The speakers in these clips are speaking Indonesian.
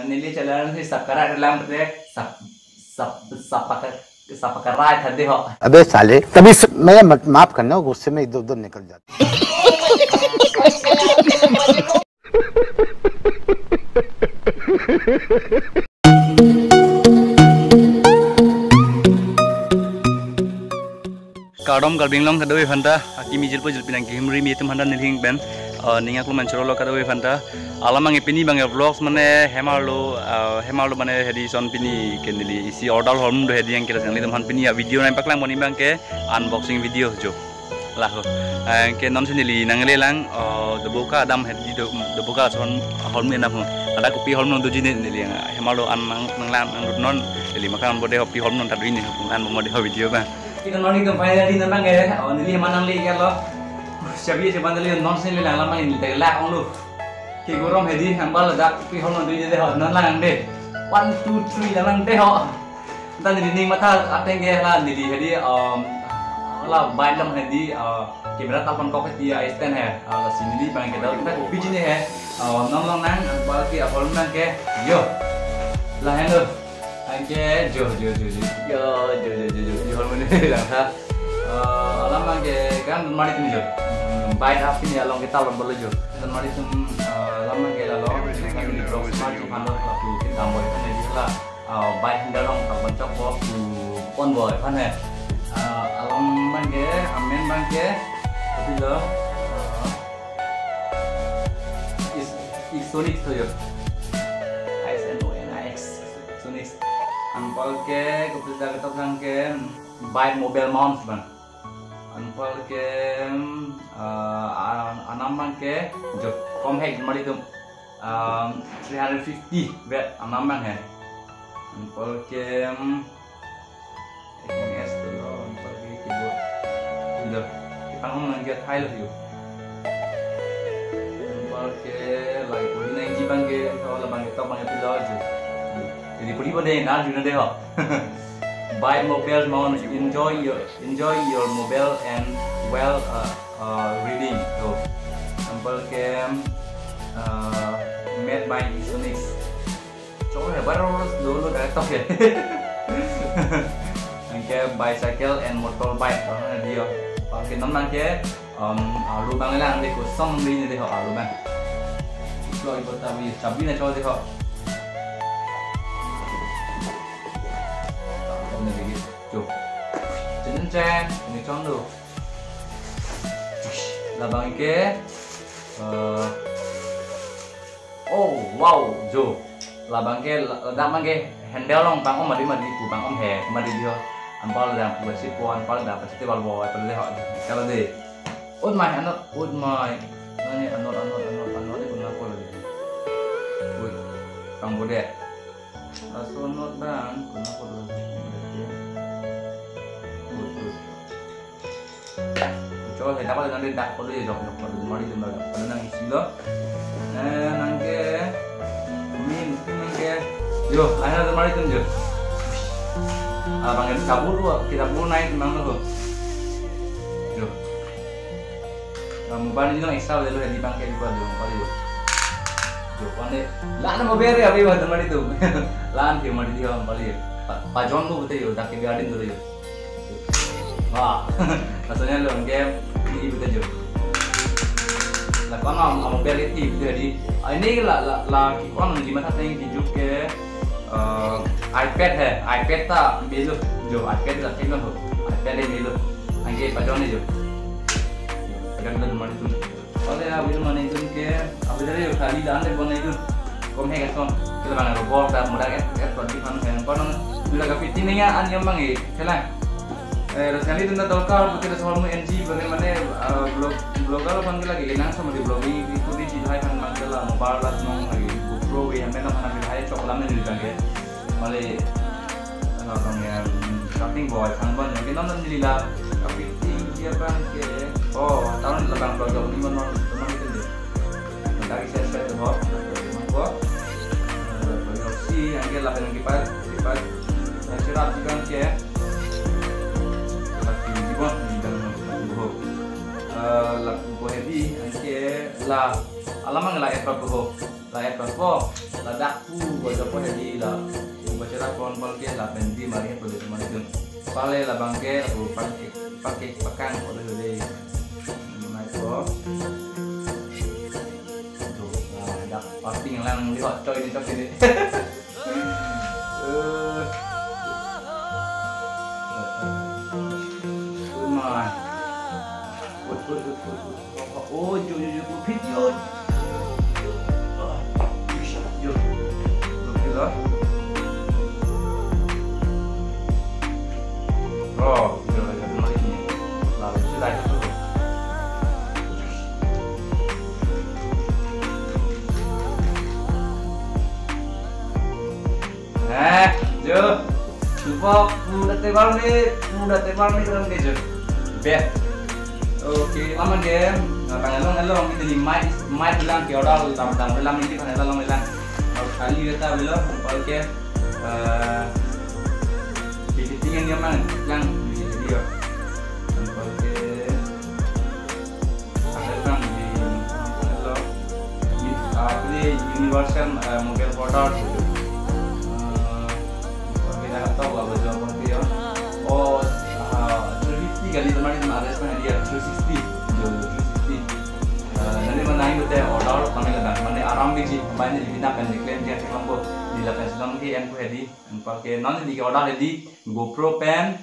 नीली चलन से सबकरा डलाम पे सब कर था दे हो। अबे साले तभी मैं माफ करना गुस्से में इधर उधर निकल जाता। Kadom kalbing long kadoi fanta akimi jilpo jilpinang kimri mi tem handa nilhing ben ninga ko manchoro lo kadoi fanta alamang ipini bang vlogs mane hemarlo mane hedi son pini kenili isi ordal horm do hedi yang kila sangli tem han pini ya video nai paklang moni bang ke unboxing video jo lah ke non sinili nangle lang de boka adam hedi de boka son horm ena pun ada kopi horm non do jine nili hemarlo an nanglan non nili makan bode kopi horm non tadwi ni an mo de video bang kita noni ke finally di nang ge nili manang li ke lo siapi se bandali non sin li lang lamang ni te la ong lu ki gorom hedi hambal da pi hon dui de ho non lang de 1 2 3 lang de ho dan ni ning mata ateng ge la nili hedi la bai lam hedi kamera tapon ko ke dia stand hai la sin nili bang ke da kita kopi jine hai non long nang bal ki apol nang ke yo la hen lo anh jo hormone lang ha lama ke kan mari tu jo bai half ni along kita lon bolo jo dan mari tu lama ke la lo kan ni pro smart tu kan lo tu kita boy kan ni la bai hinda long tak bencok bo tu pon boy kan he alam man ke amen man ke tapi lo is sonic tu jo Anpal ke kepada kita kan ke buy mobile mounts bang. Anpal ke anamman ke jo compact mari tu 350 watt anamman hai. Anpal ke es tu lo anpal ke keyboard. Lo kita ngomong ke Thai lo tu. Anpal ke like puri nai jiban ke kalau bang kita bang itu lo jo. Jadi puri pada nak juga deh ho. Buy mobile mount, enjoy your mobile and well reading. So sample cam made by Isonix. Coba baru dulu dari top ya. Angke bicycle and motorbike karena dia. Pakai nomor ke lubang lah nanti kosong ni deh ho lubang. Kalau ibu tahu cabai nak coba deh ho. Chen ini contoh labang ke oh wow jo labang ke dak ke handle long bang om mari ku bang om he mari dia ampal dah buat sipuan ampal dah pasti bal bawa pada dia kalau deh ud my nani anot itu kenapa lagi ud bang bode asonot bang kenapa lagi coba saya dapat nanti dak perlu ya jok mari tu pada nang isi lo nangke min nangke yo akhirnya mari tu jo panggil kabur kita pun naik memang lo jo mobile ini ekstra dulu di bangkai juga dulu kali jo pane lan mo bere abi bahat mari tu lan ke mari dia kali pajon tu betul yo dak ke garden dulu yo wah rasanya lo game ini betul jo lah kan am bel itu jadi ini la kon di mata teng hidup ke iPad है iPad था बेलो जो iPad का टेक्नो हो iPad है बेलो आगे पजाने जो अगर तो मर तुम और यार बिल माने तुम के अब इधर ये खाली दान दे बने तुम कम है कैसे kita bang robot dah mudah kan di fan kan kon sudah ke fitting nya an yang bang kelang rasanya itu nak dokar betul soal NG bagaimana blogger panggil lagi nang sama di blogging itu di jilai kan manggil mobile lah nong lagi pro yang mana mana di coklat ni juga ke malah orang yang shopping boy kan mungkin nonton jadi lah fitting siapa ke tahun lebang blogger ni mana teman itu deh dari saya tu ho kok si yang ke lah yang kipas cerah juga ke la heavy anke la alamang la epa ho la epa ho ladakku baca apa jadi lah baca rapon palke lah pendi mari apa jadi mana itu pale lah bangke aku pakai pakan oleh dari mana itu tuh dak pasti ngelang lihat coy ini coy ini oh jujur video oh, lalu sudah itu. Jo, lupa udah tebal nih dalam keju. Bet. Oke, lama game. Kalau kita di mic bilang kayak orang tam bilang ini kan orang bilang. Kali kita bilang, oke. Tinggal dia mana yang video oke ada yang di universal mobile portal gitu kita tahu apa jawaban dia oh 360 kali teman ada sebenarnya dia 360 nanti mana yang betul order kami kadang mana aram biji banyak dibinakan diklaim dia kelompok dilakukan sedang di yang kuhedi pakai non di order di GoPro pen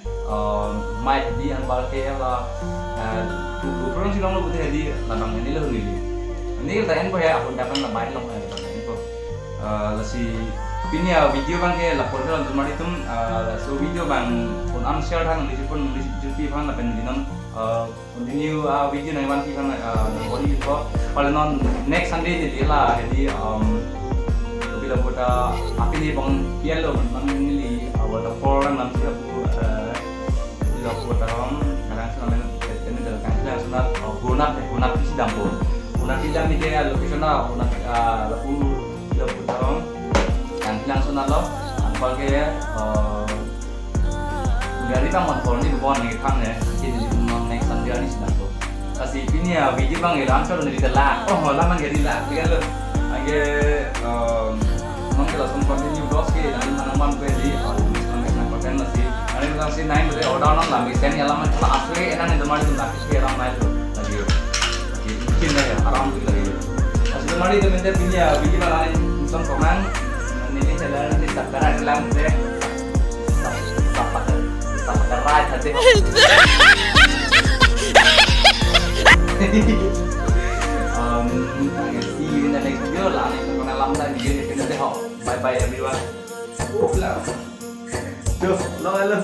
mic di yang pakai lah GoPro sih lo butuh di ladang ini lo ini kita yang kuhedi aku dapat lah main lo itu lasi ini ya video bang ke lapor ke untuk mari itu so video bang pun unshare kan di pun di jupi kan lah pen di non continue video nanti wanti kan body itu kalau non next Sunday jadi lah jadi bila buat api di bang yellow memang ini buat forum nanti aku bila buat orang kadang selama ini dalam kantor sunat gunat di dampur gunat di dalam dia lokasional gunat lalu bila buat orang yang bilang sunat lo pakai dari bang forum ini bukan nih kan ya jadi next Sunday ini sedang tuh kasih ini ya video bang ya langsung dari telah oh lama jadi lah dia lo agak non kita langsung continue bos ke nanti mana gue di misalnya konten masih nanti kita sih naik dari order non lah misalnya alamat kalau asli enak itu mari tuh tapi sekarang naik tuh lagi bikin lah ya aram tuh lagi asli mari itu minta pilih ya bikin malah langsung komen ini saya nanti sekarang hilang deh tak kerat hati see you in the next video lah nih karena lama lagi jadi pindah deh bye bye everyone tuh lo